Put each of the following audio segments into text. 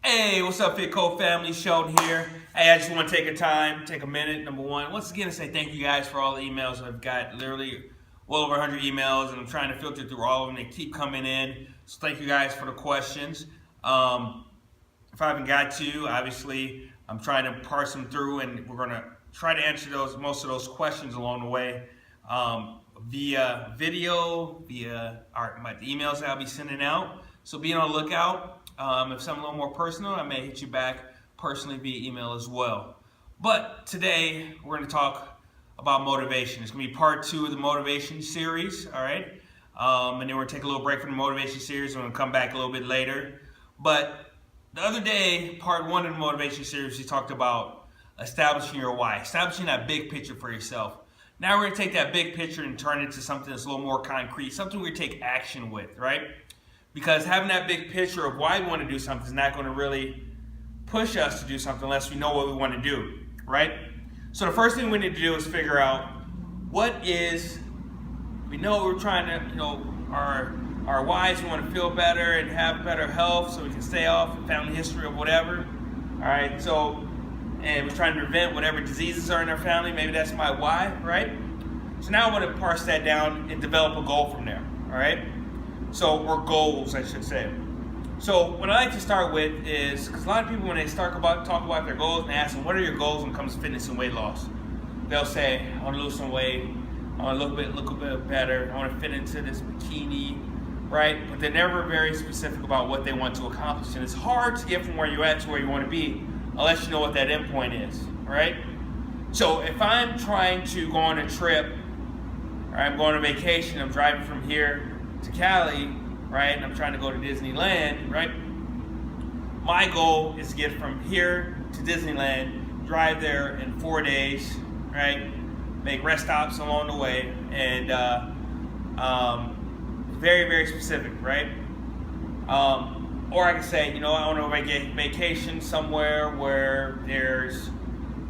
Hey, what's up, FitCo family? Sheldon here. Hey, I just want to take a minute, number one, once again to say thank you guys for all the emails. I've got literally well over 100 emails, and I'm trying to filter through all of them. They keep coming in, so thank you guys for the questions. If I haven't got to, obviously, I'm trying to parse them through, and we're going to try to answer most of those questions along the way via video, via the emails that I'll be sending out. So be on the lookout. If something a little more personal, I may hit you back personally via email as well. But today, we're going to talk about motivation. It's going to be part 2 of the motivation series, all right? And then we're going to take a little break from the motivation series. We're going to come back a little bit later. But the other day, part 1 of the motivation series, we talked about establishing your why, establishing that big picture for yourself. Now we're going to take that big picture and turn it into something that's a little more concrete, something we take action with, right? Because having that big picture of why we want to do something is not going to really push us to do something unless we know what we want to do, right? So the first thing we need to do is figure out we know we're trying to, our whys, we want to feel better and have better health so we can stay off family history or whatever, all right? And we're trying to prevent whatever diseases are in our family. Maybe that's my why, right? So now I want to parse that down and develop a goal from there, all right? Or goals, I should say. So what I like to start with is, because a lot of people when they talk about their goals and ask them, what are your goals when it comes to fitness and weight loss? They'll say, I want to lose some weight, I want to look a bit better, I want to fit into this bikini, right? But they're never very specific about what they want to accomplish. And it's hard to get from where you're at to where you want to be unless you know what that end point is, right? So if I'm trying to go on a trip, or I'm going on vacation, I'm driving from here to Cali, right, and I'm trying to go to Disneyland, right, my goal is to get from here to Disneyland, drive there in 4 days, right, make rest stops along the way, and very, very specific, right, or I can say, I want to make a vacation somewhere where there's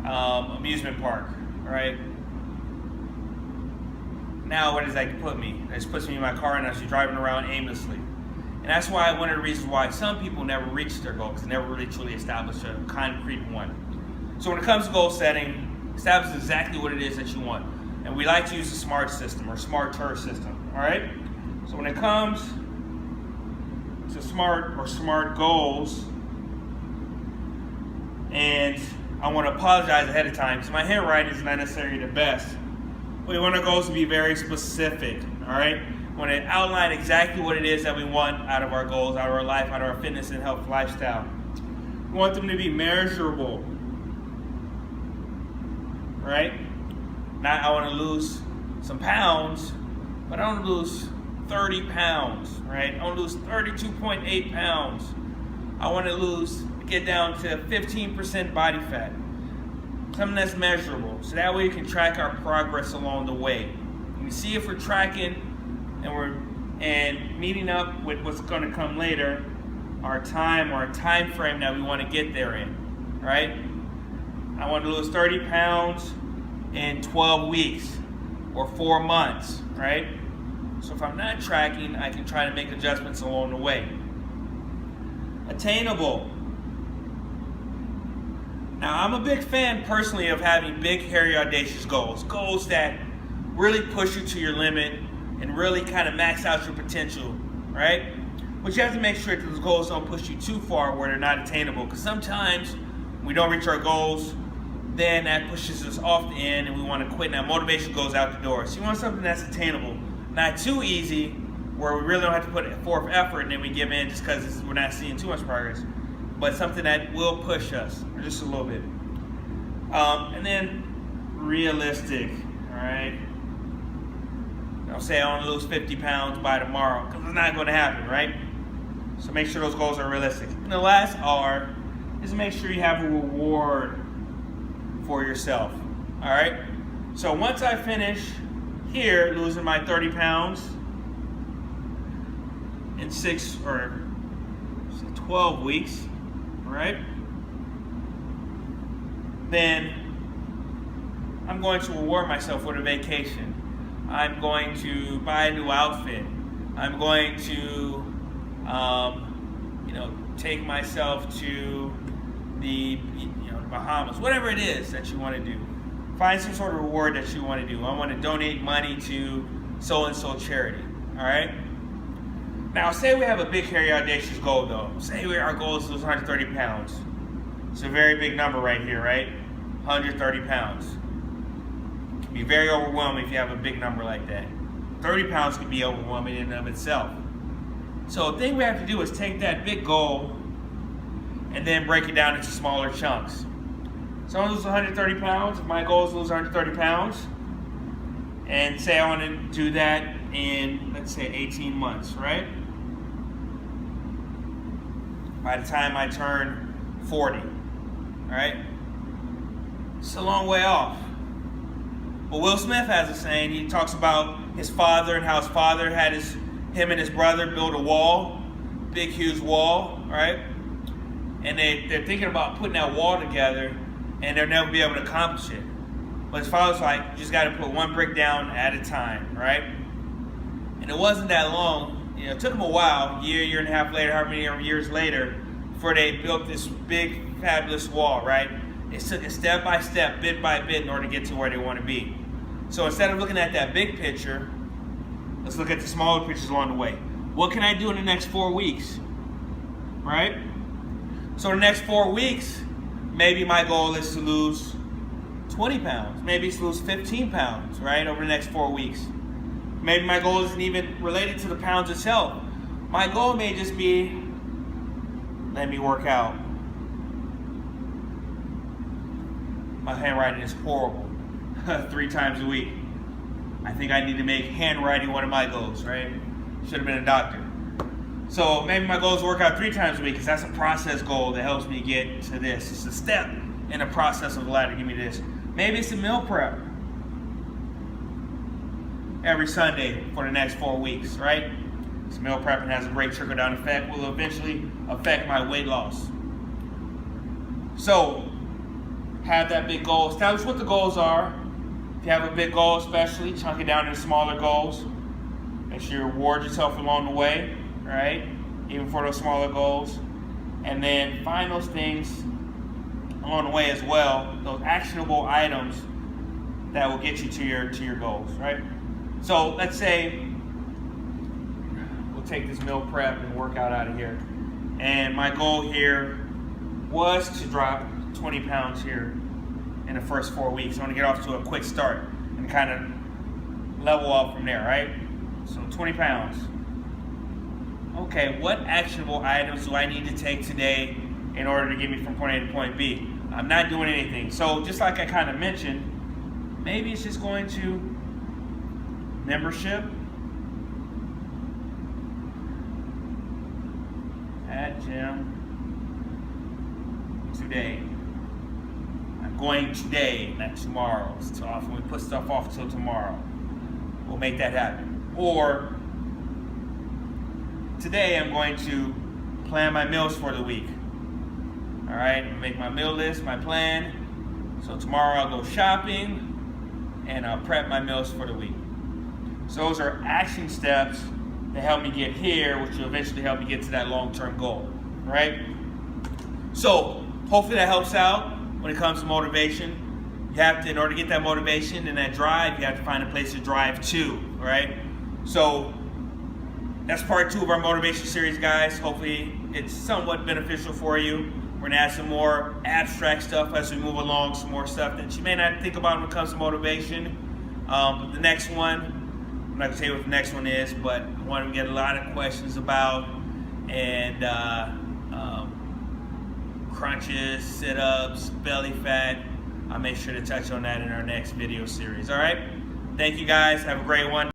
amusement park, right. Now, where does that put me? It just puts me in my car and I'm just driving around aimlessly. And that's why one of the reasons why some people never reach their goal, because they never really truly establish a concrete one. So when it comes to goal setting, establish exactly what it is that you want. And we like to use the SMART system or SMART-TER system, all right? So when it comes to SMART goals, and I want to apologize ahead of time because my handwriting is not necessarily the best. We want our goals to be very specific, all right? We want to outline exactly what it is that we want out of our goals, out of our life, out of our fitness and health lifestyle. We want them to be measurable, right? Not I want to lose some pounds, but I want to lose 30 pounds, right? I want to lose 32.8 pounds. I want to get down to 15% body fat. Something that's measurable, so that way you can track our progress along the way. You see if we're tracking and meeting up with what's going to come later, our time frame that we want to get there in, right? I want to lose 30 pounds in 12 weeks or 4 months, right? So if I'm not tracking, I can try to make adjustments along the way. Attainable. Now, I'm a big fan personally of having big, hairy, audacious goals that really push you to your limit and really kind of max out your potential, right? But you have to make sure that those goals don't push you too far where they're not attainable, because sometimes when we don't reach our goals, then that pushes us off the end and we want to quit. Now, motivation goes out the door. So you want something that's attainable, not too easy where we really don't have to put forth effort and then we give in just because we're not seeing too much progress, but something that will push us just a little bit. And then realistic, all right? Don't say I want to lose 50 pounds by tomorrow, because it's not going to happen, right? So make sure those goals are realistic. And the last R is make sure you have a reward for yourself, all right? So once I finish here losing my 30 pounds in 6 or 12 weeks, right? Then I'm going to reward myself with a vacation. I'm going to buy a new outfit. I'm going to, take myself to the Bahamas, whatever it is that you want to do. Find some sort of reward that you want to do. I want to donate money to so-and-so charity, all right? Now, say we have a big, hairy, audacious goal, though. Say our goal is to lose 130 pounds. It's a very big number right here, right? 130 pounds. It can be very overwhelming if you have a big number like that. 30 pounds can be overwhelming in and of itself. So the thing we have to do is take that big goal and then break it down into smaller chunks. So I want to lose 130 pounds. My goal is to lose 130 pounds. And say I want to do that in, let's say, 18 months, right? By the time I turn 40, all right? It's a long way off. But Will Smith has a saying. He talks about his father and how his father had him and his brother build a wall, big, huge wall, right? And they're thinking about putting that wall together, and they'll never be able to accomplish it. But his father's like, you just got to put one brick down at a time, right? And it wasn't that long. It took them a while, year and a half later, however many years later, before they built this big, fabulous wall, right? It took it step by step, bit by bit, in order to get to where they want to be. So instead of looking at that big picture, let's look at the smaller pictures along the way. What can I do in the next 4 weeks, right? So in the next 4 weeks, maybe my goal is to lose 20 pounds. Maybe it's to lose 15 pounds, right, over the next 4 weeks. Maybe my goal isn't even related to the pounds itself. My goal may just be, let me work out. My handwriting is horrible. 3 times a week. I think I need to make handwriting one of my goals, right? Should have been a doctor. So maybe my goal is to work out 3 times a week, because that's a process goal that helps me get to this. It's a step in the process of the ladder to give me this. Maybe it's a meal prep every Sunday for the next 4 weeks, right? This meal prepping has a great trickle-down effect, will eventually affect my weight loss. So, have that big goal. Establish what the goals are. If you have a big goal especially, chunk it down into smaller goals. Make sure you reward yourself along the way, right? Even for those smaller goals. And then find those things along the way as well, those actionable items that will get you to your goals, right? So let's say we'll take this meal prep and workout out of here. And my goal here was to drop 20 pounds here in the first 4 weeks. I want to get off to a quick start and kind of level off from there, right? So 20 pounds. Okay, what actionable items do I need to take today in order to get me from point A to point B? I'm not doing anything. So just like I kind of mentioned, maybe it's just going to membership at gym today. I'm going today, not tomorrow. So often we put stuff off till tomorrow. We'll make that happen. Or today I'm going to plan my meals for the week. All right, I'm gonna make my meal list, my plan. So tomorrow I'll go shopping and I'll prep my meals for the week. So those are action steps that help me get here, which will eventually help me get to that long-term goal, right? So hopefully that helps out when it comes to motivation. You have to, in order to get that motivation and that drive, you have to find a place to drive to, right? So that's part 2 of our motivation series, guys. Hopefully it's somewhat beneficial for you. We're gonna add some more abstract stuff as we move along, some more stuff that you may not think about when it comes to motivation. But the next one, I'm not gonna tell you what the next one is, but one we get a lot of questions about, and crunches, sit-ups, belly fat. I'll make sure to touch on that in our next video series, all right? Thank you guys, have a great one.